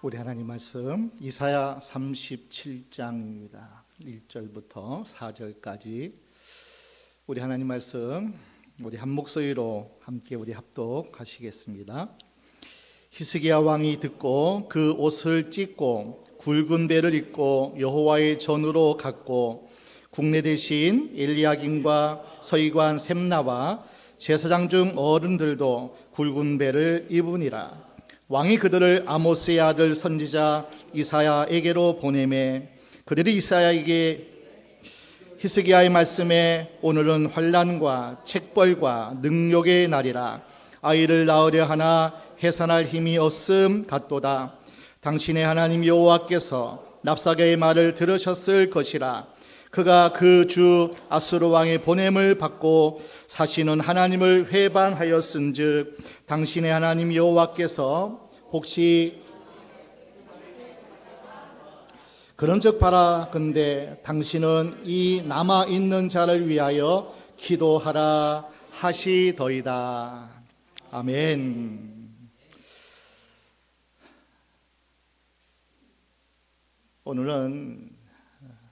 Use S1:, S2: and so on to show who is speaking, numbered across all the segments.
S1: 우리 하나님 말씀 이사야 37장입니다. 1절부터 4절까지 우리 하나님 말씀 우리 한 목소리로 함께 우리 합독하시겠습니다. 히스기야 왕이 듣고 그 옷을 찢고 굵은 배를 입고 여호와의 전으로 갔고 국내 대신 엘리야김과 서기관 셈나와 제사장 중 어른들도 굵은 배를 입으니라. 왕이 그들을 아모스의 아들 선지자 이사야에게로 보내매 그들이 이사야에게 히스기야의 말씀에 오늘은 환난과 책벌과 능욕의 날이라. 아이를 낳으려 하나 해산할 힘이 없음 같도다. 당신의 하나님 여호와께서 랍사게의 말을 들으셨을 것이라. 그가 그 주 아수르 왕의 보냄을 받고 사시는 하나님을 회방하였은즉 당신의 하나님 여호와께서 혹시 그런즉 바라건대 당신은 이 남아 있는 자를 위하여 기도하라 하시더이다. 아멘. 오늘은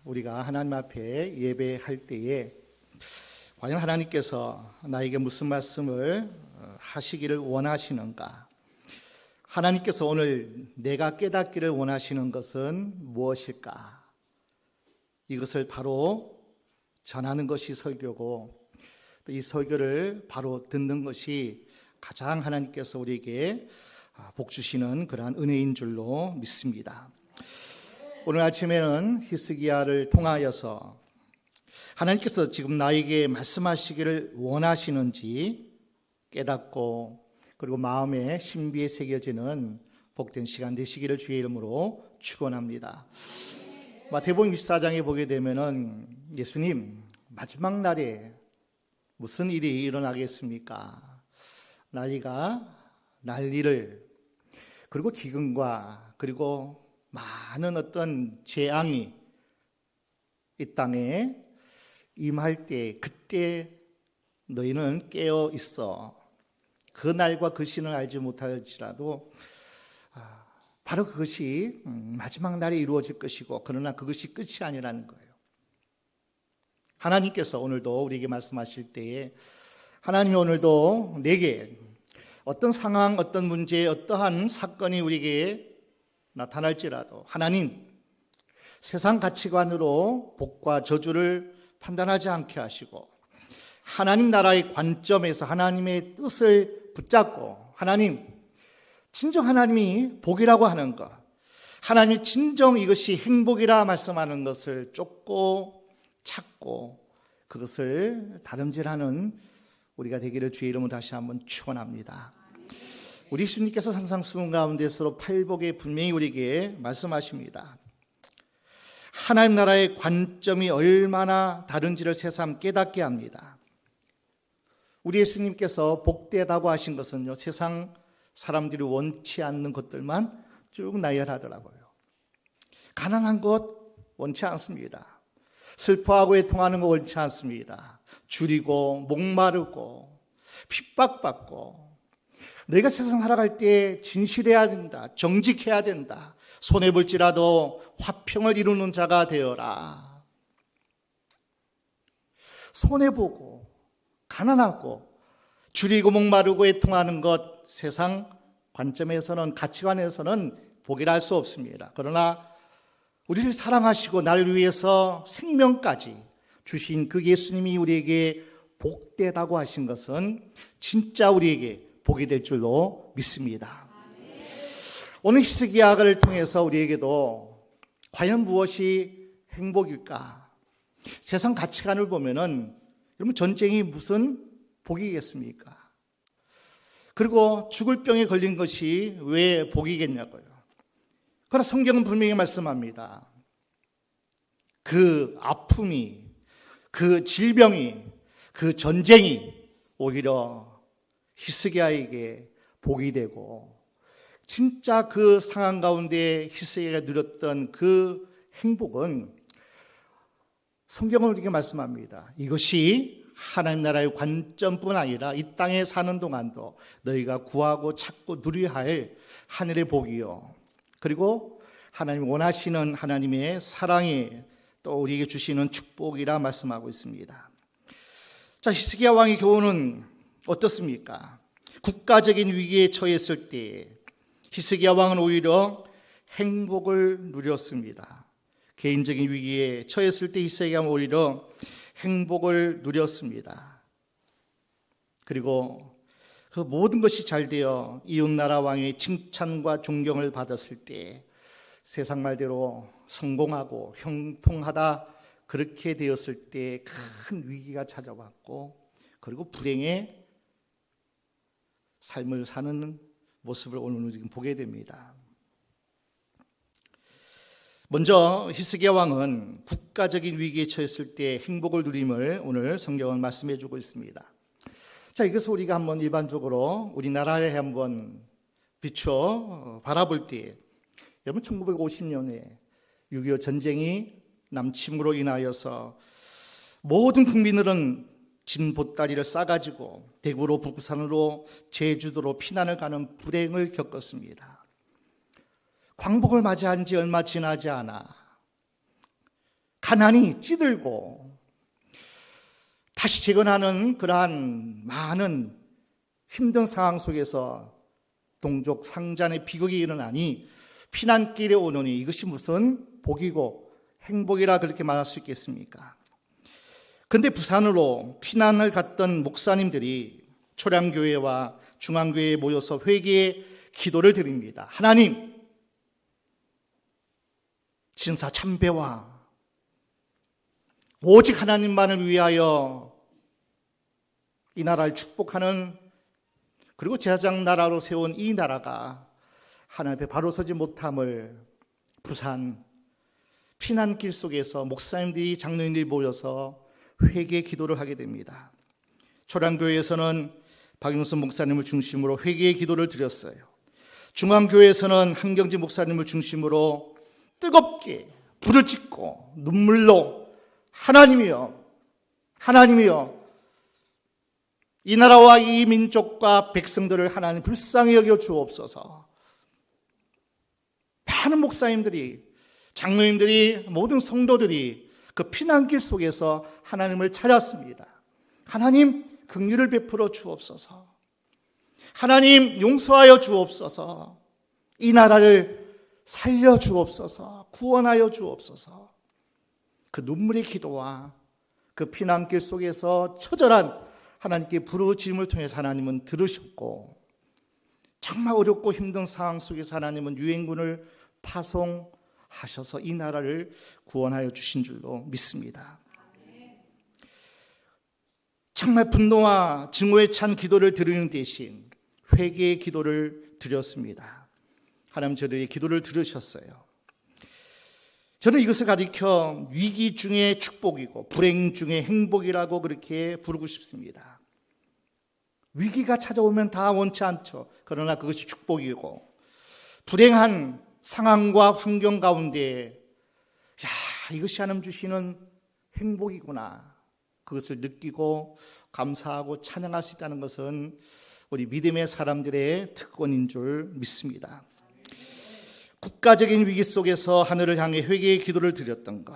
S1: 우리가 하나님 앞에 예배할 때에 과연 하나님께서 나에게 무슨 말씀을 하시기를 원하시는가? 하나님께서 오늘 내가 깨닫기를 원하시는 것은 무엇일까? 이것을 바로 전하는 것이 설교고 또 이 설교를 바로 듣는 것이 가장 하나님께서 우리에게 복 주시는 그러한 은혜인 줄로 믿습니다. 오늘 아침에는 히스기야를 통하여서 하나님께서 지금 나에게 말씀하시기를 원하시는지 깨닫고 그리고 마음에 신비에 새겨지는 복된 시간 되시기를 주의 이름으로 축원합니다. 마태복음 24장에 보게 되면은 예수님 마지막 날에 무슨 일이 일어나겠습니까? 난리를 그리고 기근과 그리고 많은 어떤 재앙이 이 땅에 임할 때 그때 너희는 깨어 있어. 그 날과 그 시는 알지 못할지라도 바로 그것이 마지막 날에 이루어질 것이고 그러나 그것이 끝이 아니라는 거예요. 하나님께서 오늘도 우리에게 말씀하실 때에 하나님이 오늘도 내게 어떤 상황, 어떤 문제, 어떠한 사건이 우리에게 나타날지라도 하나님 세상 가치관으로 복과 저주를 판단하지 않게 하시고 하나님 나라의 관점에서 하나님의 뜻을 붙잡고 진정 하나님이 복이라고 하는 것, 하나님이 진정 이것이 행복이라 말씀하는 것을 쫓고 찾고 그것을 다름질하는 우리가 되기를 주의 이름으로 다시 한번 축원합니다. 우리 예수님께서 산상수훈 가운데서 팔복에 분명히 우리에게 말씀하십니다. 하나님 나라의 관점이 얼마나 다른지를 새삼 깨닫게 합니다. 우리 예수님께서 복되다고 하신 것은요, 세상 사람들이 원치 않는 것들만 쭉 나열하더라고요. 가난한 것 원치 않습니다. 슬퍼하고 애통하는 거 원치 않습니다. 줄이고 목마르고 핍박받고 내가 세상 살아갈 때 진실해야 된다. 정직해야 된다. 손해볼지라도 화평을 이루는 자가 되어라. 손해보고 가난하고 줄이고 목마르고 애통하는 것 세상 관점에서는 가치관에서는 복이라 할 수 없습니다. 그러나 우리를 사랑하시고 나를 위해서 생명까지 주신 그 예수님이 우리에게 복되다고 하신 것은 진짜 우리에게 복이 될 줄로 믿습니다. 오늘 히스기야를 통해서 우리에게도 과연 무엇이 행복일까? 세상 가치관을 보면은 여러분 전쟁이 무슨 복이겠습니까? 그리고 죽을 병에 걸린 것이 왜 복이겠냐고요. 그러나 성경은 분명히 말씀합니다. 그 아픔이, 그 질병이, 그 전쟁이 오히려 히스기야에게 복이 되고 진짜 그 상황 가운데 히스기야가 누렸던 그 행복은 성경은 우리에게 말씀합니다. 이것이 하나님 나라의 관점뿐 아니라 이 땅에 사는 동안도 너희가 구하고 찾고 누려야 할 하늘의 복이요 그리고 하나님 원하시는 하나님의 사랑이 또 우리에게 주시는 축복이라 말씀하고 있습니다. 자, 히스기야 왕의 교훈은 어떻습니까? 국가적인 위기에 처했을 때 히스기야 왕은 오히려 행복을 누렸습니다. 개인적인 위기에 처했을 때 히스기야 왕은 오히려 행복을 누렸습니다. 그리고 그 모든 것이 잘 되어 이웃나라 왕의 칭찬과 존경을 받았을 때 세상 말대로 성공하고 형통하다 그렇게 되었을 때 큰 위기가 찾아왔고, 그리고 불행의 삶을 사는 모습을 오늘 지금 보게 됩니다. 먼저 히스기야 왕은 국가적인 위기에 처했을 때 행복을 누림을 오늘 성경은 말씀해 주고 있습니다. 자, 이것을 우리가 한번 일반적으로 우리나라에 한번 비춰 바라볼 때, 여러분 1950년에 6.25 전쟁이 남침으로 인하여서 모든 국민들은 짐 보따리를 싸가지고 대구로 부산으로 제주도로 피난을 가는 불행을 겪었습니다. 광복을 맞이한 지 얼마 지나지 않아 가난이 찌들고 다시 재건하는 그러한 많은 힘든 상황 속에서 동족 상잔의 비극이 일어나니 피난길에 오느니 이것이 무슨 복이고 행복이라 그렇게 말할 수 있겠습니까? 그런데 부산으로 피난을 갔던 목사님들이 초량교회와 중앙교회에 모여서 회개의 기도를 드립니다. 하나님, 진사 참배와 오직 하나님만을 위하여 이 나라를 축복하는, 그리고 제사장 나라로 세운 이 나라가 하나님 앞에 바로 서지 못함을 부산 피난길 속에서 목사님들이 장로님들이 모여서 회개 기도를 하게 됩니다. 초량교회에서는 박용선 목사님을 중심으로 회개의 기도를 드렸어요. 중앙교회에서는 한경지 목사님을 중심으로 뜨겁게 불을 짓고 눈물로 하나님이여, 하나님이여, 이 나라와 이 민족과 백성들을 하나님 불쌍히 여겨 주옵소서. 많은 목사님들이, 장로님들이, 모든 성도들이 그 피난길 속에서 하나님을 찾았습니다. 하나님 긍휼을 베풀어 주옵소서. 하나님 용서하여 주옵소서. 이 나라를 살려 주옵소서. 구원하여 주옵소서. 그 눈물의 기도와 그 피난길 속에서 처절한 하나님께 부르짖음을 통해서 하나님은 들으셨고, 정말 어렵고 힘든 상황 속에서 하나님은 유엔군을 파송하셔서 이 나라를 구원하여 주신 줄로 믿습니다. 정말 분노와 증오에 찬 기도를 드리는 대신 회개의 기도를 드렸습니다. 하나님 저들의 기도를 들으셨어요. 저는 이것을 가리켜 위기 중에 축복이고 불행 중에 행복이라고 그렇게 부르고 싶습니다. 위기가 찾아오면 다 원치 않죠. 그러나 그것이 축복이고, 불행한 상황과 환경 가운데 이것이 하나님 주시는 행복이구나, 그것을 느끼고 감사하고 찬양할 수 있다는 것은 우리 믿음의 사람들의 특권인 줄 믿습니다. 국가적인 위기 속에서 하늘을 향해 회개의 기도를 드렸던 것,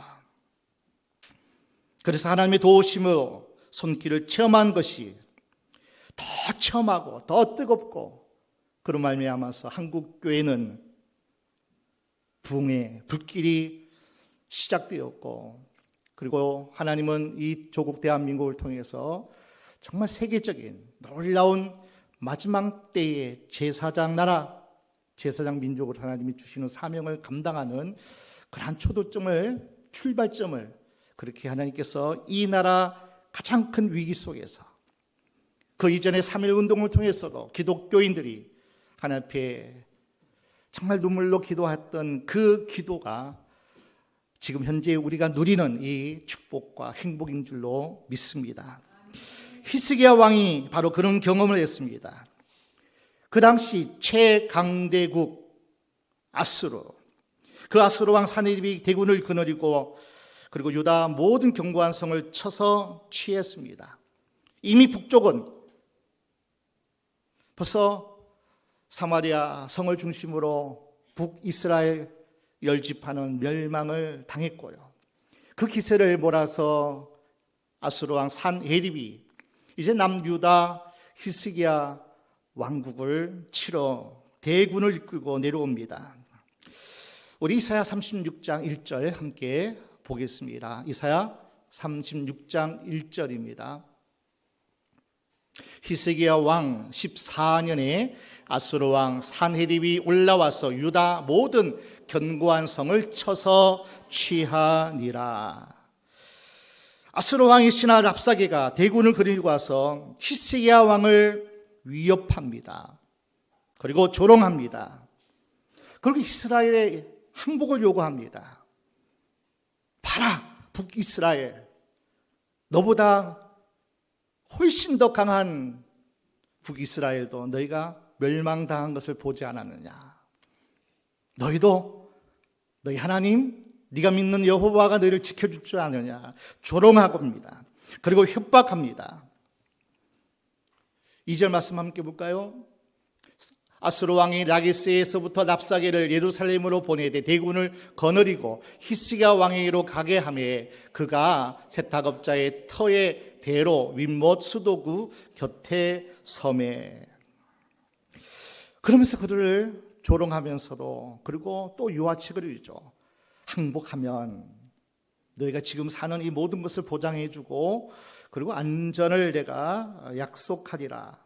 S1: 그래서 하나님의 도우심으로 손길을 체험한 것이 더 체험하고 더 뜨겁고, 그로 말미암아서 한국교회는 부흥의 불길이 시작되었고, 그리고 하나님은 이 조국 대한민국을 통해서 정말 세계적인 놀라운 마지막 때의 제사장 나라, 제사장 민족을 하나님이 주시는 사명을 감당하는 그러한 초도점을, 출발점을 그렇게 하나님께서 이 나라 가장 큰 위기 속에서, 그 이전에 3.1운동을 통해서도 기독교인들이 하나님 앞에 정말 눈물로 기도했던 그 기도가 지금 현재 우리가 누리는 이 축복과 행복인 줄로 믿습니다. 히스기야 왕이 바로 그런 경험을 했습니다. 그 당시 최강대국 아수르, 그 아수르 왕 사네립이 대군을 거느리고 그리고 유다 모든 견고한 성을 쳐서 취했습니다. 이미 북쪽은 벌써 사마리아 성을 중심으로 북이스라엘 열집하는 멸망을 당했고요. 그 기세를 몰아서 아수르 왕 산헤립이 이제 남유다 히스기야 왕국을 치러 대군을 이끌고 내려옵니다. 우리 이사야 36장 1절 함께 보겠습니다. 이사야 36장 1절입니다. 히스기야 왕 14년에 아수르 왕 산헤립이 올라와서 유다 모든 견고한 성을 쳐서 취하니라. 아수르 왕의 신하 랍사게가 대군을 그리고 와서 히스기야 왕을 위협합니다. 그리고 조롱합니다. 그리고 이스라엘의 항복을 요구합니다. 봐라, 북이스라엘, 너보다 훨씬 더 강한 북이스라엘도 너희가 멸망당한 것을 보지 않았느냐. 너희도 너희 하나님, 네가 믿는 여호와가 너희를 지켜줄 줄 아느냐. 조롱합니다. 그리고 협박합니다. 2절 말씀 함께 볼까요? 아수르 왕이 라기스에서부터 랍사게를 예루살렘으로 보내되 대군을 거느리고 히스기야 왕에게로 가게 하매 그가 세탁업자의 터에 대로 윗못 수도구 곁에 섬에. 그러면서 그들을 조롱하면서도, 그리고 또 유화책을 읽죠. 항복하면 너희가 지금 사는 이 모든 것을 보장해주고 그리고 안전을 내가 약속하리라.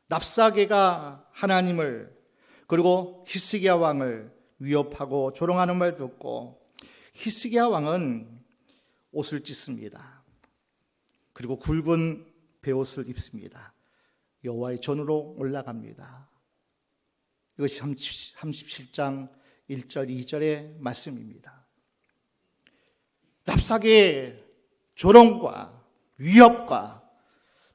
S1: 랍사게가 하나님을 그리고 히스기야 왕을 위협하고 조롱하는 말 듣고 히스기야 왕은 옷을 찢습니다. 그리고 굵은 베옷을 입습니다. 여호와의 전으로 올라갑니다. 이것이 37장 1절 2절의 말씀입니다. 랍사게의 조롱과 위협과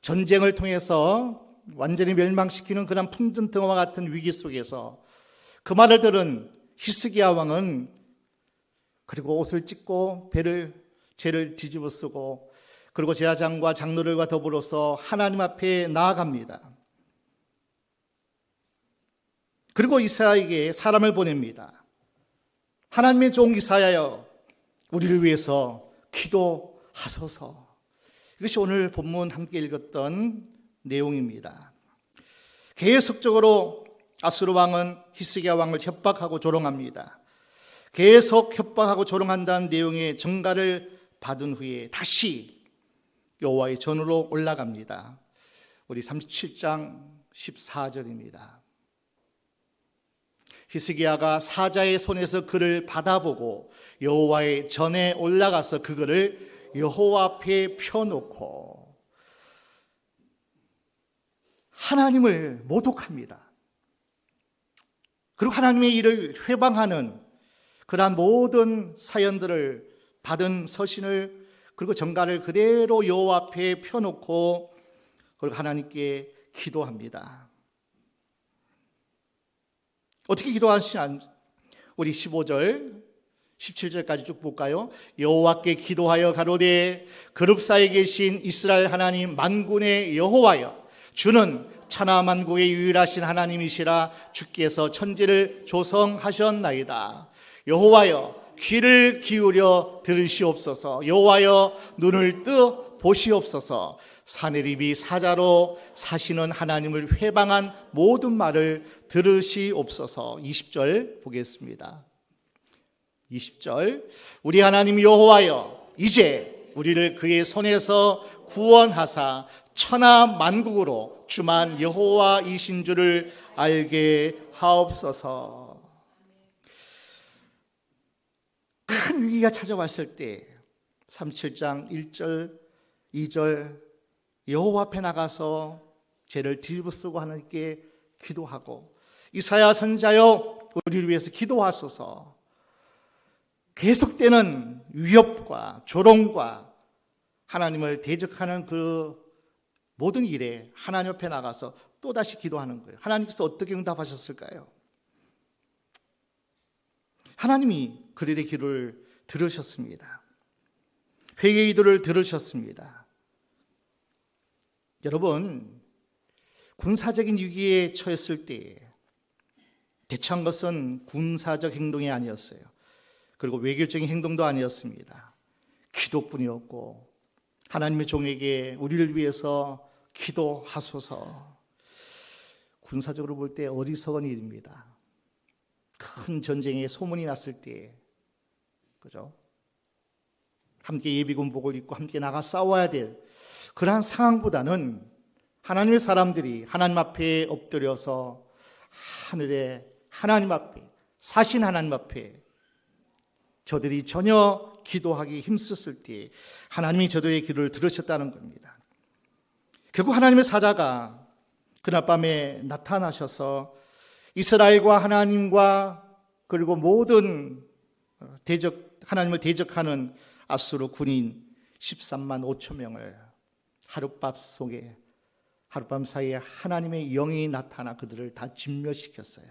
S1: 전쟁을 통해서 완전히 멸망시키는 그런 풍전등화와 같은 위기 속에서 그 말을 들은 히스기야 왕은 그리고 옷을 찢고 죄를 뒤집어 쓰고 그리고 제사장과 장로들과 더불어서 하나님 앞에 나아갑니다. 그리고 이사야에게 사람을 보냅니다. 하나님의 종 이사야여, 우리를 위해서 기도하소서. 이것이 오늘 본문 함께 읽었던 내용입니다. 계속적으로 아수르 왕은 히스기야 왕을 협박하고 조롱합니다. 계속 협박하고 조롱한다는 내용의 전가를 받은 후에 다시 여호와의 전으로 올라갑니다. 우리 37장 14절입니다. 히스기야가 사자의 손에서 그를 받아보고 여호와의 전에 올라가서 그거를 여호와 앞에 펴놓고 하나님을 모독합니다. 그리고 하나님의 일을 회방하는 그러한 모든 사연들을 받은 서신을 그리고 전가를 그대로 여호와 앞에 펴놓고 그리고 하나님께 기도합니다. 어떻게 기도하시냐? 우리 15절 17절까지 쭉 볼까요? 여호와께 기도하여 가로되 그룹 사이에 계신 이스라엘 하나님 만군의 여호와여, 주는 천하 만국의 유일하신 하나님이시라. 주께서 천지를 조성하셨나이다. 여호와여, 귀를 기울여 들으시옵소서. 여호와여, 눈을 뜨 보시옵소서. 산헤립이 사자로 사시는 하나님을 회방한 모든 말을 들으시옵소서. 20절 보겠습니다. 20절, 우리 하나님 여호와여, 이제 우리를 그의 손에서 구원하사 천하 만국으로 주만 여호와이신 줄을 알게 하옵소서. 큰 위기가 찾아왔을 때 37장 1절 2절 여호와 앞에 나가서 죄를 뒤집어쓰고 하나님께 기도하고, 이사야 선지자여 우리를 위해서 기도하소서. 계속되는 위협과 조롱과 하나님을 대적하는 그 모든 일에 하나님 앞에 나가서 또다시 기도하는 거예요. 하나님께서 어떻게 응답하셨을까요? 하나님이 그들의 기도를 들으셨습니다. 회개의 기도를 들으셨습니다. 여러분, 군사적인 위기에 처했을 때 대처한 것은 군사적 행동이 아니었어요. 그리고 외교적인 행동도 아니었습니다. 기도뿐이었고, 하나님의 종에게 우리를 위해서 기도하소서. 군사적으로 볼 때 어리석은 일입니다. 큰 전쟁에 소문이 났을 때, 그죠? 함께 예비군복을 입고 함께 나가 싸워야 될 그러한 상황보다는 하나님의 사람들이 하나님 앞에 엎드려서 하늘에 하나님 앞에, 사신 하나님 앞에 저들이 전혀 기도하기 힘썼을 때 하나님이 저들의 기도를 들으셨다는 겁니다. 결국 하나님의 사자가 그날 밤에 나타나셔서 이스라엘과 하나님과 그리고 모든 하나님을 대적하는 아수르 군인 13만 5천 명을 하룻밤 사이에 하나님의 영이 나타나 그들을 다 진멸시켰어요.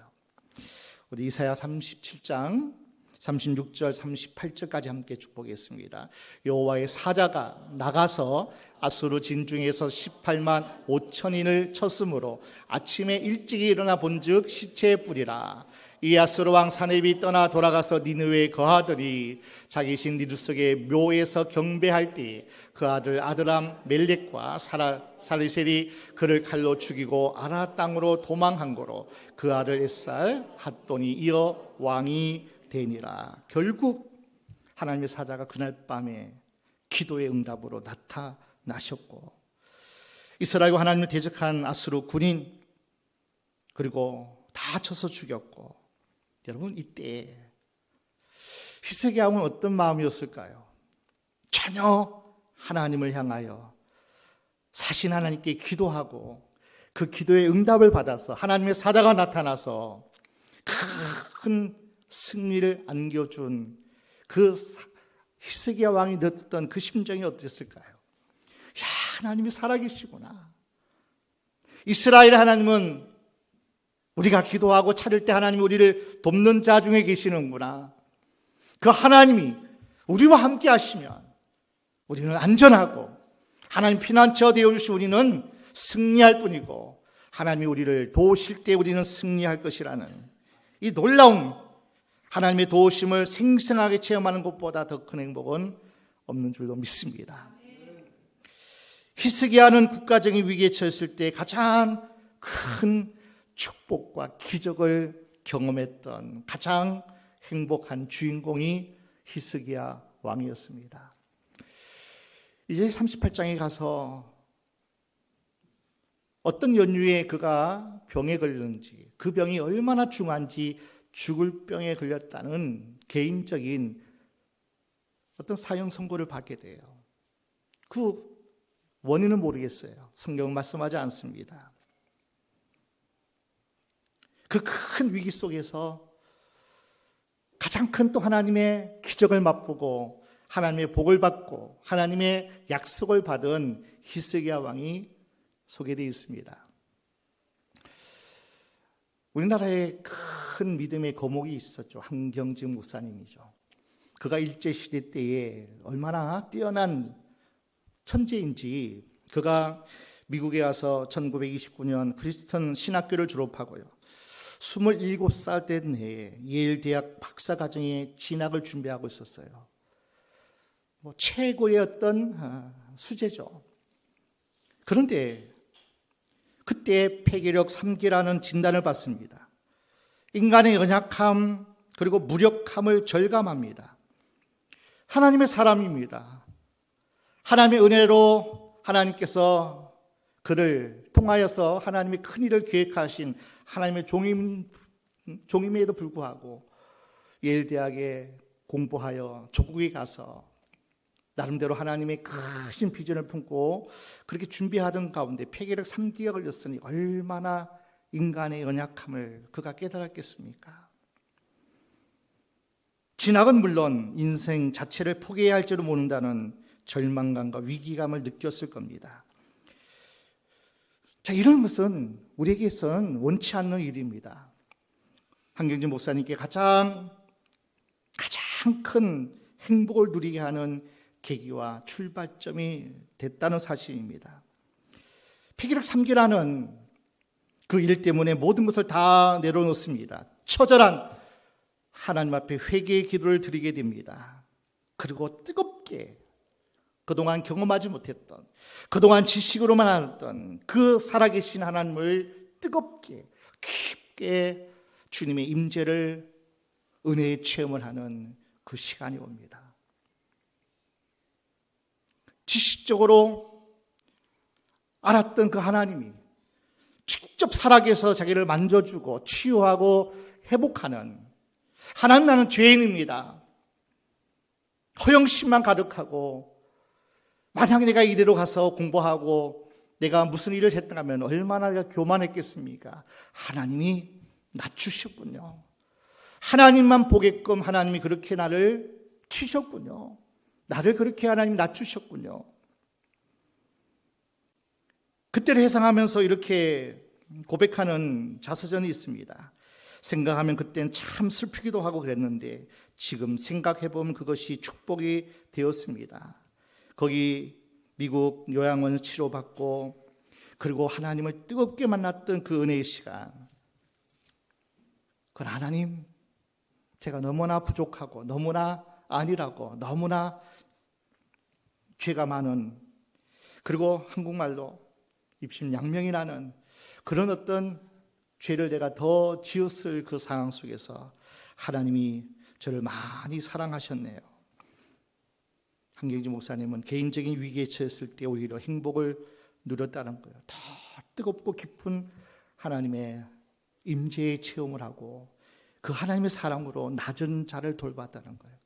S1: 우리 이사야 37장 36절 38절까지 함께 축복했습니다. 여호와의 사자가 나가서 아수르 진중에서 18만 5천인을 쳤으므로 아침에 일찍이 일어나 본즉 시체에 뿌리라. 이 아수르 왕 사렙이 떠나 돌아가서 니느웨에 거하더니 자기 신 니두 속의 묘에서 경배할 때 그 아들 아드람 멜렉과 사리셀이 그를 칼로 죽이고 아라 땅으로 도망한 거로 그 아들 에살 핫돈이 이어 왕이 되니라. 결국 하나님의 사자가 그날 밤에 기도의 응답으로 나타나셨고, 이스라엘과 하나님을 대적한 아수르 군인 그리고 다 쳐서 죽였고, 여러분 이때 히스기야 왕은 어떤 마음이었을까요? 전혀 하나님을 향하여 사신 하나님께 기도하고 그 기도의 응답을 받아서 하나님의 사자가 나타나서 큰 승리를 안겨준 그 히스기야 왕이 느꼈던 그 심정이 어땠을까요? 야, 하나님이 살아계시구나. 이스라엘 하나님은 우리가 기도하고 차릴 때 하나님이 우리를 돕는 자 중에 계시는구나. 그 하나님이 우리와 함께 하시면 우리는 안전하고, 하나님 피난처 되어주신 우리는 승리할 뿐이고, 하나님이 우리를 도우실 때 우리는 승리할 것이라는 이 놀라운 하나님의 도우심을 생생하게 체험하는 것보다 더 큰 행복은 없는 줄로 믿습니다. 히스기야는 국가적인 위기에 처했을 때 가장 큰 축복과 기적을 경험했던 가장 행복한 주인공이 히스기야 왕이었습니다. 이제 38장에 가서 어떤 연유에 그가 병에 걸렸는지, 그 병이 얼마나 중한지, 죽을 병에 걸렸다는 개인적인 어떤 사형 선고를 받게 돼요. 그 원인은 모르겠어요. 성경은 말씀하지 않습니다. 그 큰 위기 속에서 가장 큰 또 하나님의 기적을 맛보고 하나님의 복을 받고 하나님의 약속을 받은 히스기야 왕이 소개되어 있습니다. 우리나라에 큰 믿음의 거목이 있었죠. 한경직 목사님이죠. 그가 일제시대 때에 얼마나 뛰어난 천재인지, 그가 미국에 와서 1929년 프리스턴 신학교를 졸업하고요, 27살 된 해에 예일 대학 박사과정에 진학을 준비하고 있었어요. 최고의 어떤 수재죠. 그런데 그때 폐기력 3기라는 진단을 받습니다. 인간의 연약함 그리고 무력함을 절감합니다. 하나님의 사람입니다. 하나님의 은혜로 하나님께서 그를 통하여서 하나님의 큰 일을 계획하신 하나님의 종임에도 불구하고 예일대학에 공부하여 조국에 가서 나름대로 하나님의 크신 비전을 품고 그렇게 준비하던 가운데 폐기력 3기가 걸렸으니 얼마나 인간의 연약함을 그가 깨달았겠습니까? 진학은 물론 인생 자체를 포기해야 할 줄을 모른다는 절망감과 위기감을 느꼈을 겁니다. 자, 이런 것은 우리에게선 원치 않는 일입니다. 한경진 목사님께 가장 큰 행복을 누리게 하는 계기와 출발점이 됐다는 사실입니다. 폐기력 3기라는 그 일 때문에 모든 것을 다 내려놓습니다. 처절한 하나님 앞에 회개의 기도를 드리게 됩니다. 그리고 뜨겁게 그동안 경험하지 못했던, 그동안 지식으로만 알았던 그 살아계신 하나님을 뜨겁게 깊게 주님의 임재를, 은혜의 체험을 하는 그 시간이 옵니다. 지식적으로 알았던 그 하나님이 직접 살아계셔서 자기를 만져주고 치유하고 회복하는, 하나님 나는 죄인입니다, 허영심만 가득하고, 만약 내가 이대로 가서 공부하고 내가 무슨 일을 했다면 얼마나 내가 교만했겠습니까? 하나님이 낮추셨군요. 하나님만 보게끔 하나님이 그렇게 나를 치셨군요. 나를 그렇게 하나님이 낮추셨군요. 그때를 회상하면서 이렇게 고백하는 자서전이 있습니다. 생각하면 그때는 참 슬프기도 하고 그랬는데 지금 생각해보면 그것이 축복이 되었습니다. 거기 미국 요양원 치료받고 그리고 하나님을 뜨겁게 만났던 그 은혜의 시간, 그건 하나님, 제가 너무나 부족하고 너무나 아니라고, 너무나 죄가 많은, 그리고 한국말로 입심양명이 나는 그런 어떤 죄를 내가 더 지었을 그 상황 속에서 하나님이 저를 많이 사랑하셨네요. 한경지 목사님은 개인적인 위기에 처했을 때 오히려 행복을 누렸다는 거예요. 더 뜨겁고 깊은 하나님의 임재의 체험을 하고 그 하나님의 사랑으로 낮은 자를 돌봤다는 거예요.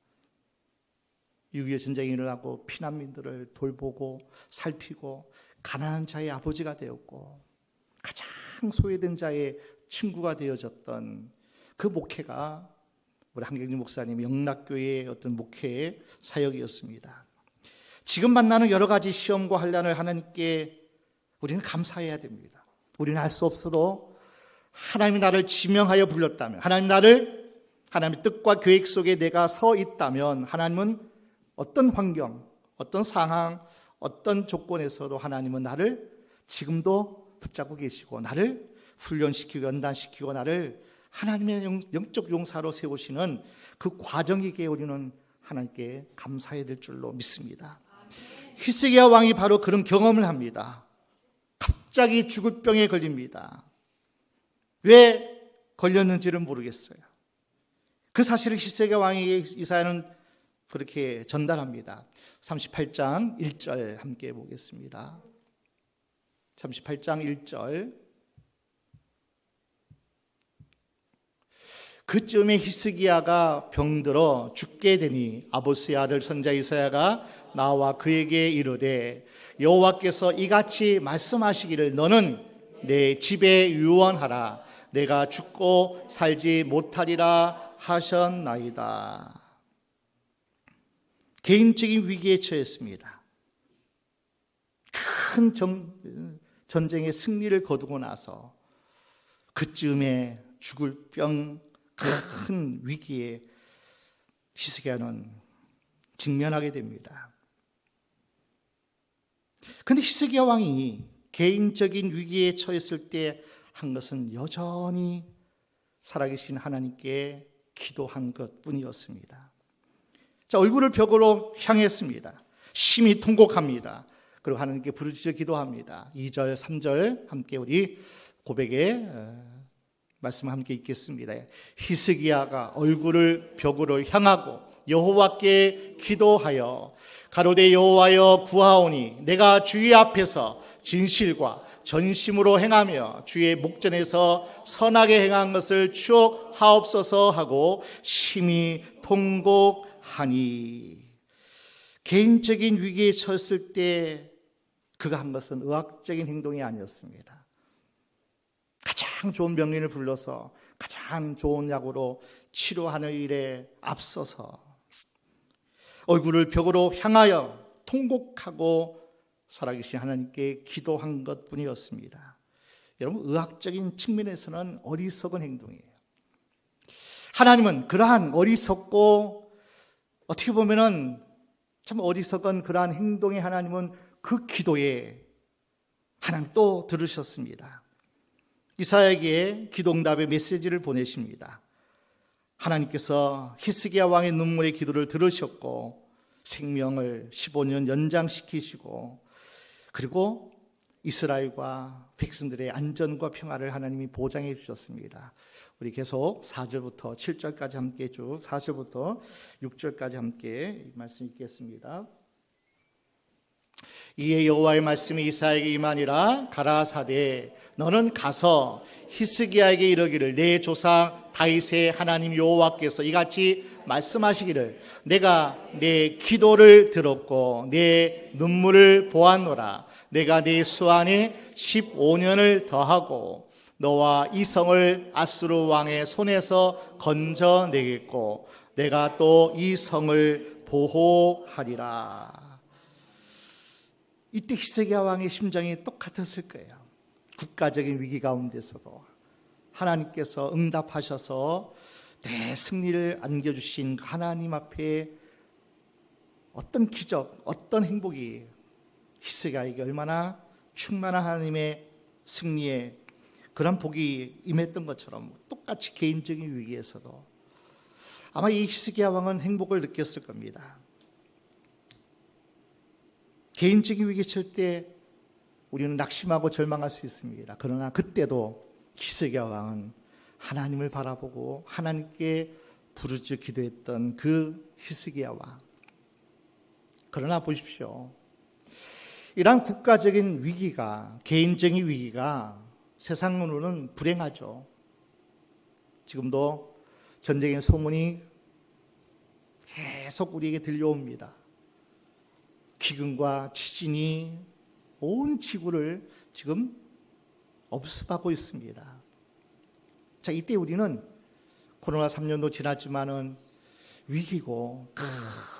S1: 6.25 전쟁이 일어나고 피난민들을 돌보고 살피고 가난한 자의 아버지가 되었고 가장 소외된 자의 친구가 되어졌던 그 목회가 우리 한경진 목사님 영락교회의 어떤 목회의 사역이었습니다. 지금 만나는 여러 가지 시험과 환난을 하나님께 우리는 감사해야 됩니다. 우리는 알 수 없어도 하나님이 나를 지명하여 불렀다면, 하나님의 뜻과 계획 속에 내가 서 있다면 하나님은 어떤 환경, 어떤 상황, 어떤 조건에서도 하나님은 나를 지금도 붙잡고 계시고 나를 훈련시키고 연단시키고 나를 하나님의 영적 용사로 세우시는 그 과정이기에 우리는 하나님께 감사해야 될 줄로 믿습니다. 히스기야 왕이 바로 그런 경험을 합니다. 갑자기 죽을 병에 걸립니다. 왜 걸렸는지를 모르겠어요. 그 사실을 히스기야 왕에게 이사야는 그렇게 전달합니다. 38장 1절 함께 보겠습니다. 38장 1절. 그쯤에 히스기야가 병들어 죽게 되니 아모스의 아들 선자 이사야가 나와 그에게 이르되 여호와께서 이같이 말씀하시기를 너는 내 집에 유언하라 내가 죽고 살지 못하리라 하셨나이다. 개인적인 위기에 처했습니다. 큰 전쟁의 승리를 거두고 나서 그쯤에 죽을 병 큰 위기에 히스기야는 직면하게 됩니다. 그런데 히스기야 왕이 개인적인 위기에 처했을 때 한 것은 여전히 살아계신 하나님께 기도한 것뿐이었습니다. 자, 얼굴을 벽으로 향했습니다. 심히 통곡합니다. 그리고 하나님께 부르짖어 기도합니다. 2절, 3절 함께 우리 고백의 말씀 함께 읽겠습니다. 히스기야가 얼굴을 벽으로 향하고 여호와께 기도하여 가로되 여호와여 구하오니 내가 주의 앞에서 진실과 전심으로 행하며 주의 목전에서 선하게 행한 것을 추억하옵소서 하고 심히 통곡하니. 개인적인 위기에 처했을 때 그가 한 것은 의학적인 행동이 아니었습니다. 가장 좋은 병인을 불러서 가장 좋은 약으로 치료하는 일에 앞서서 얼굴을 벽으로 향하여 통곡하고 살아계신 하나님께 기도한 것뿐이었습니다. 여러분, 의학적인 측면에서는 어리석은 행동이에요. 하나님은 그러한 어리석고 어떻게 보면은 참 어리석은 그러한 행동의 하나님은 그 기도에 하나님 또 들으셨습니다. 이사야에게 기도응답의 메시지를 보내십니다. 하나님께서 히스기야 왕의 눈물의 기도를 들으셨고 생명을 15년 연장시키시고 그리고 이스라엘과 백성들의 안전과 평화를 하나님이 보장해 주셨습니다. 우리 계속 4절부터 7절까지 함께 4절부터 6절까지 함께 말씀 읽겠습니다. 이에 여호와의 말씀이 이사야에게 임하니라. 가라사대 너는 가서 히스기야에게 이르기를 내 조상 다윗의 하나님 여호와께서 이같이 말씀하시기를 내가 내 기도를 들었고 내 눈물을 보았노라. 내가 네 수 안에 15년을 더하고 너와 이 성을 아수르 왕의 손에서 건져내겠고 내가 또 이 성을 보호하리라. 이때 히스기야 왕의 심정이 똑같았을 거예요. 국가적인 위기 가운데서도 하나님께서 응답하셔서 내 승리를 안겨주신 하나님 앞에 어떤 기적, 어떤 행복이 히스기야에게 얼마나 충만한 하나님의 승리에 그런 복이 임했던 것처럼 똑같이 개인적인 위기에서도 아마 이 히스기야 왕은 행복을 느꼈을 겁니다. 개인적인 위기 칠 때 우리는 낙심하고 절망할 수 있습니다. 그러나 그때도 히스기야 왕은 하나님을 바라보고 하나님께 부르짖어 기도했던 그 히스기야 왕. 그러나 보십시오. 이러한 국가적인 위기가, 개인적인 위기가 세상으로는 불행하죠. 지금도 전쟁의 소문이 계속 우리에게 들려옵니다. 기근과 지진이 온 지구를 지금 업습하고 있습니다. 자, 이때 우리는 코로나 3년도 지났지만은 위기고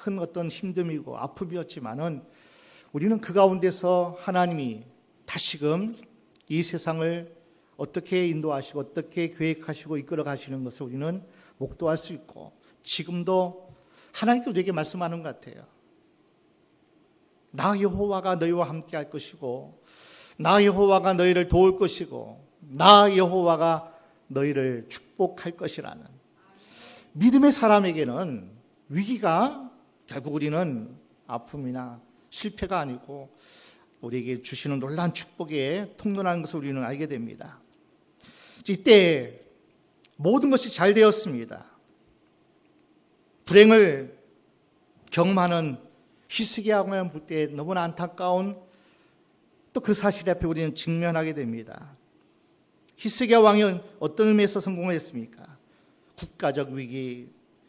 S1: 큰 어떤 힘듦이고 아픔이었지만은 우리는 그 가운데서 하나님이 다시금 이 세상을 어떻게 인도하시고 어떻게 계획하시고 이끌어 가시는 것을 우리는 목도할 수 있고 지금도 하나님께서 우리에게 말씀하는 것 같아요. 나 여호와가 너희와 함께 할 것이고 나 여호와가 너희를 도울 것이고 나 여호와가 너희를 축복할 것이라는 믿음의 사람에게는 위기가 결국 우리는 아픔이나 실패가 아니고 우리에게 주시는 놀라운 축복의 통로라는 것을 우리는 알게 됩니다. 이때 모든 것이 잘 되었습니다. 불행을 경험하는 히스기야 왕을 볼 때 너무나 안타까운 또 그 사실 앞에 우리는 직면하게 됩니다. 히스기야 왕이 어떤 의미에서 성공을 했습니까? 국가적 위기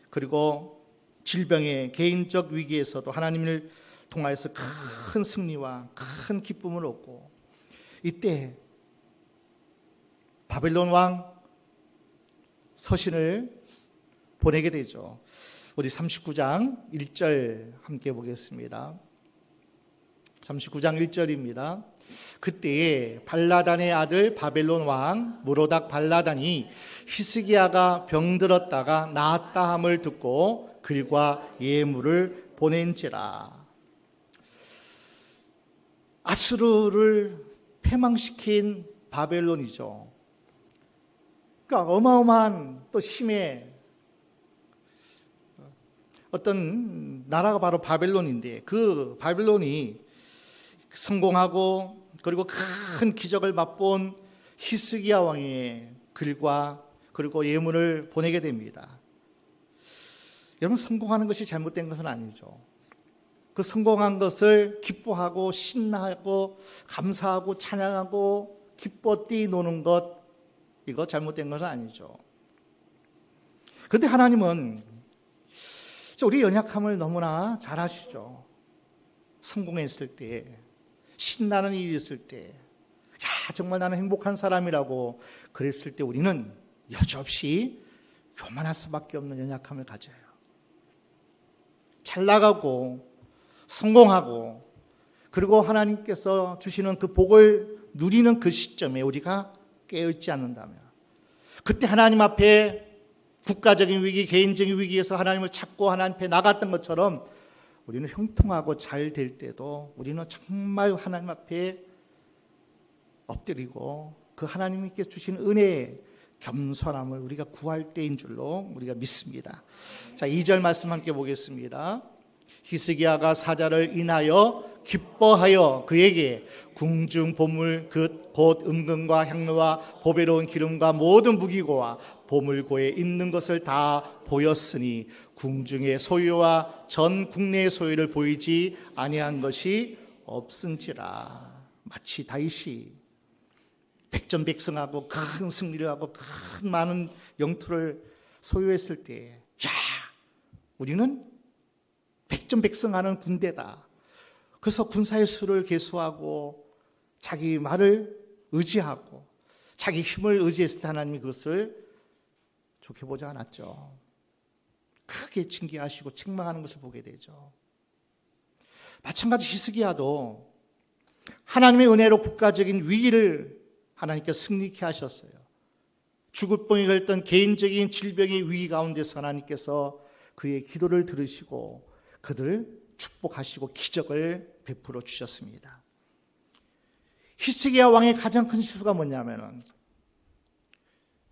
S1: 그리고 질병의 개인적 위기에서도 하나님을 통하여서 큰 승리와 큰 기쁨을 얻고 이때 바벨론 왕 서신을 보내게 되죠. 우리 39장 1절 함께 보겠습니다. 39장 1절입니다. 그때에 발라단의 아들 바벨론 왕 무로닥 발라단이 히스기야가 병들었다가 나았다 함을 듣고 글과 예물을 보낸지라. 아수르를 패망시킨 바벨론이죠. 그러니까 어마어마한 또 힘의 어떤 나라가 바로 바벨론인데 그 바벨론이 성공하고 그리고 큰 기적을 맛본 히스기야 왕의 글과 그리고 예물을 보내게 됩니다. 여러분 성공하는 것이 잘못된 것은 아니죠. 그 성공한 것을 기뻐하고 신나고 감사하고 찬양하고 기뻐 뛰노는 것 이거 잘못된 것은 아니죠. 그런데 하나님은 우리 연약함을 너무나 잘 아시죠. 성공했을 때 신나는 일이 있을 때 정말 나는 행복한 사람이라고 그랬을 때 우리는 여지없이 교만할 수밖에 없는 연약함을 가져요. 잘 나가고 성공하고 그리고 하나님께서 주시는 그 복을 누리는 그 시점에 우리가 깨어있지 않는다면 그때 하나님 앞에 국가적인 위기, 개인적인 위기에서 하나님을 찾고 하나님 앞에 나갔던 것처럼 우리는 형통하고 잘 될 때도 우리는 정말 하나님 앞에 엎드리고 그 하나님께 주신 은혜의 겸손함을 우리가 구할 때인 줄로 우리가 믿습니다. 자, 2절 말씀 함께 보겠습니다. 히스기야가 사자를 인하여 기뻐하여 그에게 궁중 보물 곧 은금과 향료와 보배로운 기름과 모든 무기고와 보물고에 있는 것을 다 보였으니 궁중의 소유와 전 국내의 소유를 보이지 아니한 것이 없은지라. 마치 다윗이 백전백승하고 큰 승리를 하고 큰 많은 영토를 소유했을 때, 야, 우리는 백전백승하는 군대다. 그래서 군사의 수를 계수하고 자기 말을 의지하고 자기 힘을 의지했을 때 하나님이 그것을 좋게 보지 않았죠. 크게 징계하시고 책망하는 것을 보게 되죠. 마찬가지 히스기야도 하나님의 은혜로 국가적인 위기를 하나님께 승리케 하셨어요. 죽을 뻔히 했던 개인적인 질병의 위기 가운데서 하나님께서 그의 기도를 들으시고 그들을 축복하시고 기적을 베풀어 주셨습니다. 히스기야 왕의 가장 큰 실수가 뭐냐면은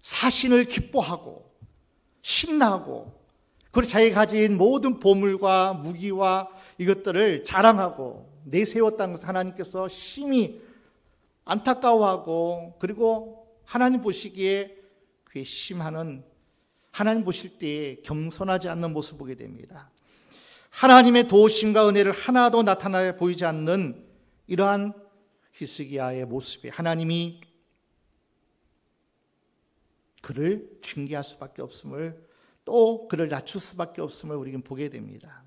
S1: 사신을 기뻐하고 신나고 그리고 자기가 가진 모든 보물과 무기와 이것들을 자랑하고 내세웠다는 것을 하나님께서 심히 안타까워하고 그리고 하나님 보시기에 괘씸하는, 하나님 보실 때에 겸손하지 않는 모습을 보게 됩니다. 하나님의 도우심과 은혜를 하나도 나타나 보이지 않는 이러한 히스기야의 모습에 하나님이 그를 징계할 수밖에 없음을, 또 그를 낮출 수밖에 없음을 우리는 보게 됩니다.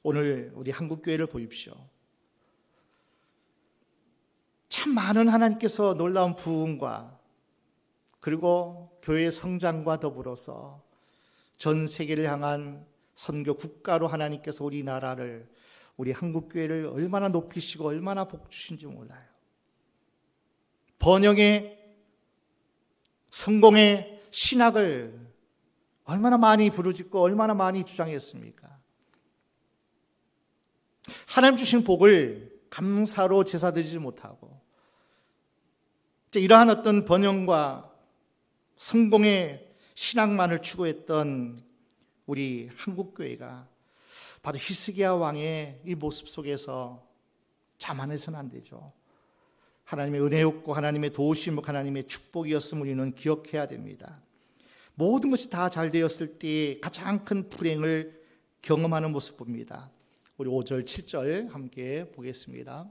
S1: 오늘 우리 한국교회를 보십시오. 참 많은 하나님께서 놀라운 부흥과 그리고 교회의 성장과 더불어서 전 세계를 향한 선교 국가로 하나님께서 우리나라를, 우리 한국교회를 얼마나 높이시고 얼마나 복 주신지 몰라요. 번영의 성공의 신학을 얼마나 많이 부르짖고 얼마나 많이 주장했습니까? 하나님 주신 복을 감사로 제사드리지 못하고 이러한 어떤 번영과 성공의 신학만을 추구했던 우리 한국교회가 바로 히스기야 왕의 이 모습 속에서 자만해서는 안 되죠. 하나님의 은혜였고 하나님의 도우심, 하나님의 축복이었음을 우리는 기억해야 됩니다. 모든 것이 다 잘 되었을 때 가장 큰 불행을 경험하는 모습 봅니다. 우리 5절, 7절 함께 보겠습니다.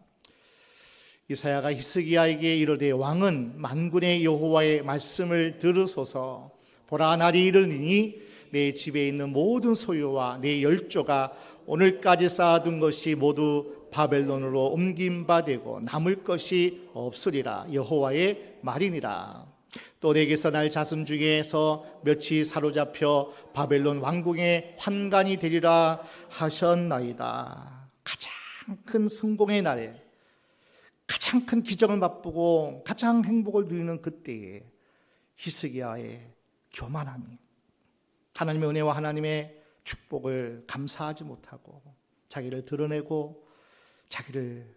S1: 이사야가 히스기야에게 이르되 왕은 만군의 여호와의 말씀을 들으소서. 보라, 날이 이르니 내 집에 있는 모든 소유와 내 열조가 오늘까지 쌓아둔 것이 모두 바벨론으로 옮긴 바 되고 남을 것이 없으리라. 여호와의 말이니라. 또 내게서 날 자손 중에서 몇이 사로잡혀 바벨론 왕궁의 환관이 되리라 하셨나이다. 가장 큰 성공의 날에 가장 큰 기적을 맛보고 가장 행복을 누리는 그때에 히스기야의 교만함이, 하나님의 은혜와 하나님의 축복을 감사하지 못하고 자기를 드러내고 자기를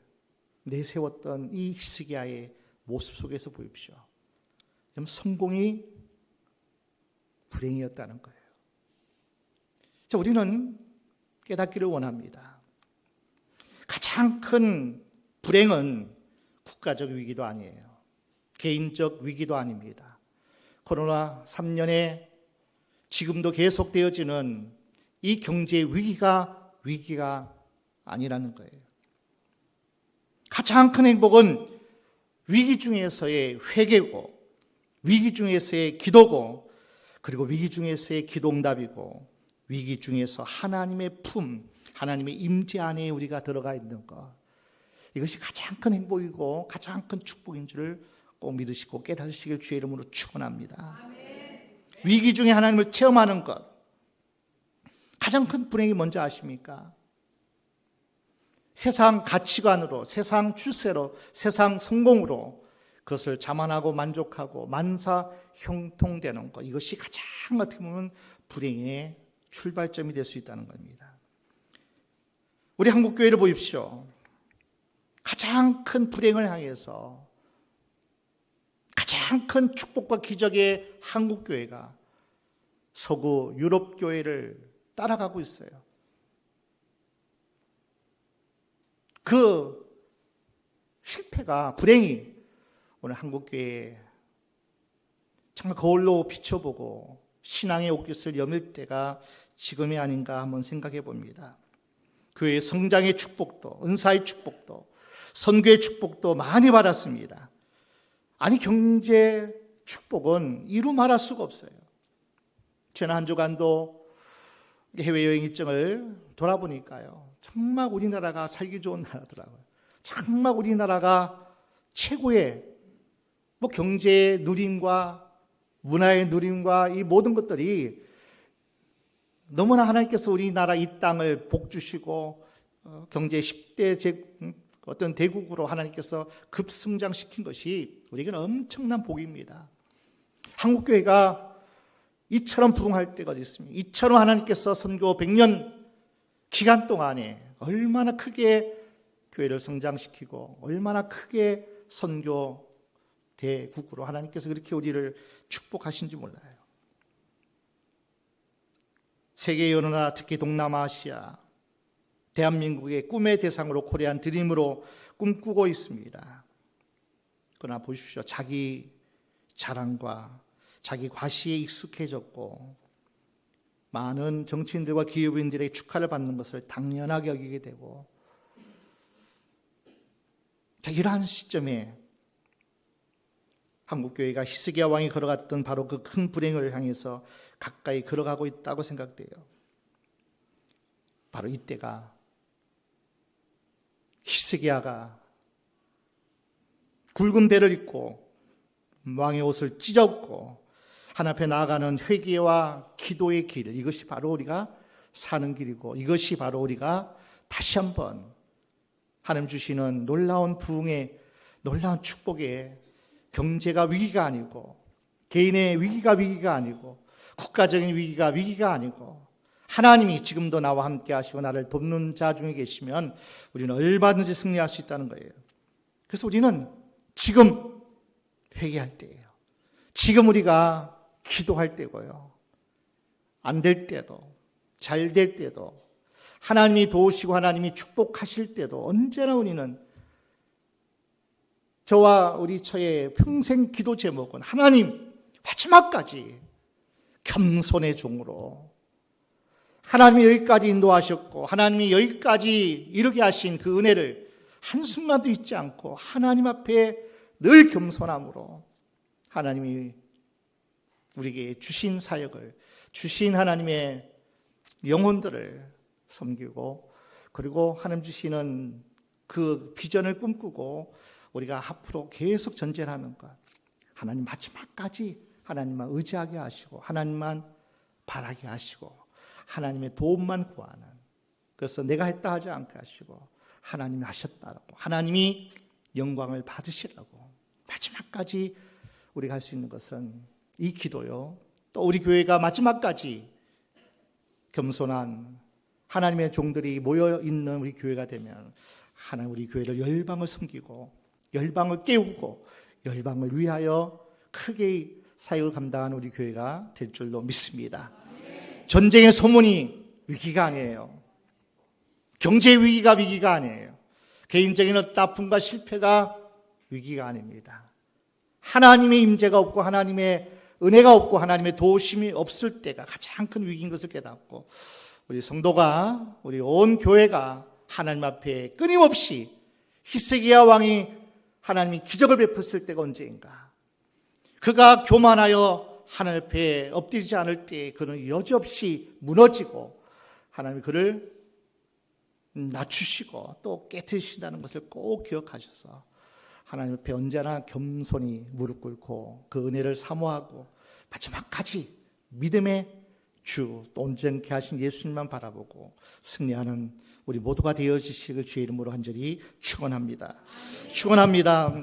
S1: 내세웠던 이 히스기야의 모습 속에서 보십시오. 성공이 불행이었다는 거예요. 자, 우리는 깨닫기를 원합니다. 가장 큰 불행은 국가적 위기도 아니에요. 개인적 위기도 아닙니다. 코로나 3년에 지금도 계속되어지는 이 경제 위기가 아니라는 거예요. 가장 큰 행복은 위기 중에서의 회개고, 위기 중에서의 기도고, 그리고 위기 중에서의 기도응답이고, 위기 중에서 하나님의 품, 하나님의 임재 안에 우리가 들어가 있는 것, 이것이 가장 큰 행복이고 가장 큰 축복인 줄을 꼭 믿으시고 깨달으시길 주의 이름으로 축원합니다. 위기 중에 하나님을 체험하는 것, 가장 큰 불행이 뭔지 아십니까? 세상 가치관으로, 세상 추세로, 세상 성공으로 그것을 자만하고 만족하고 만사 형통되는 것, 이것이 가장 어떻게 보면 불행의 출발점이 될 수 있다는 겁니다. 우리 한국교회를 보십시오. 가장 큰 불행을 향해서 가장 큰 축복과 기적의 한국교회가 서구 유럽교회를 따라가고 있어요. 그 실패가, 불행이 오늘 한국교회에 정말 거울로 비춰보고 신앙의 옷깃을 여밀 때가 지금이 아닌가 한번 생각해 봅니다. 교회의 성장의 축복도, 은사의 축복도, 선교의 축복도 많이 받았습니다. 아니, 경제 축복은 이루 말할 수가 없어요. 지난 한 주간도 해외여행 일정을 돌아보니까요, 정말 우리나라가 살기 좋은 나라더라고요. 정말 우리나라가 최고의 경제의 누림과 문화의 누림과 이 모든 것들이 너무나 하나님께서 우리나라 이 땅을 복 주시고 경제 10대 어떤 대국으로 하나님께서 급성장시킨 것이 우리에게는 엄청난 복입니다. 한국교회가 이처럼 부흥할 때가 어디 있습니까? 이처럼 하나님께서 선교 100년 기간 동안에 얼마나 크게 교회를 성장시키고 얼마나 크게 선교 대국으로 하나님께서 그렇게 우리를 축복하신지 몰라요. 세계 여러 나라, 특히 동남아시아, 대한민국의 꿈의 대상으로 코리안 드림으로 꿈꾸고 있습니다. 그러나 보십시오. 자기 자랑과 자기 과시에 익숙해졌고 많은 정치인들과 기업인들의 축하를 받는 것을 당연하게 여기게 되고, 이러한 시점에 한국교회가 히스기야 왕이 걸어갔던 바로 그 큰 불행을 향해서 가까이 걸어가고 있다고 생각돼요. 바로 이때가 히스기야가 굵은 배를 입고 왕의 옷을 찢었고 하나님 앞에 나아가는 회개와 기도의 길, 이것이 바로 우리가 사는 길이고, 이것이 바로 우리가 다시 한번 하나님 주시는 놀라운 부흥의, 놀라운 축복의, 경제가 위기가 아니고 개인의 위기가 아니고 국가적인 위기가 아니고 하나님이 지금도 나와 함께 하시고 나를 돕는 자 중에 계시면 우리는 얼마든지 승리할 수 있다는 거예요. 그래서 우리는 지금 회개할 때예요. 지금 우리가 기도할 때고요. 안 될 때도, 잘 될 때도, 하나님이 도우시고 하나님이 축복하실 때도 언제나 우리는, 저와 우리 처의 평생 기도 제목은 하나님 마지막까지 겸손의 종으로, 하나님이 여기까지 인도하셨고 하나님이 여기까지 이르게 하신 그 은혜를 한순간도 잊지 않고 하나님 앞에 늘 겸손함으로 하나님이 우리에게 주신 사역을, 주신 하나님의 영혼들을 섬기고, 그리고 하나님 주시는 그 비전을 꿈꾸고 우리가 앞으로 계속 전진하는 것, 하나님 마지막까지 하나님만 의지하게 하시고 하나님만 바라게 하시고 하나님의 도움만 구하는, 그래서 내가 했다 하지 않게 하시고 하나님이 하셨다라고, 하나님이 영광을 받으시라고 마지막까지 우리가 할 수 있는 것은 이 기도요. 또 우리 교회가 마지막까지 겸손한 하나님의 종들이 모여있는 우리 교회가 되면 하나님 우리 교회를 열방을 섬기고 열방을 깨우고 열방을 위하여 크게 사역을 감당하는 우리 교회가 될 줄로 믿습니다. 전쟁의 소문이 위기가 아니에요. 경제 위기가 아니에요. 개인적인 아픔과 실패가 위기가 아닙니다. 하나님의 임재가 없고 하나님의 은혜가 없고 하나님의 도우심이 없을 때가 가장 큰 위기인 것을 깨닫고, 우리 성도가, 우리 온 교회가 하나님 앞에 끊임없이, 히스기야 왕이 하나님이 기적을 베풀었을 때가 언제인가, 그가 교만하여 하나님 앞에 엎드리지 않을 때 그는 여지없이 무너지고 하나님이 그를 낮추시고 또 깨트리신다는 것을 꼭 기억하셔서 하나님 앞에 언제나 겸손히 무릎 꿇고 그 은혜를 사모하고 마지막까지 믿음의 주, 또 온전케 하신 예수님만 바라보고 승리하는 우리 모두가 되어지시길 주의 이름으로 간절히 축원합니다. 축원합니다.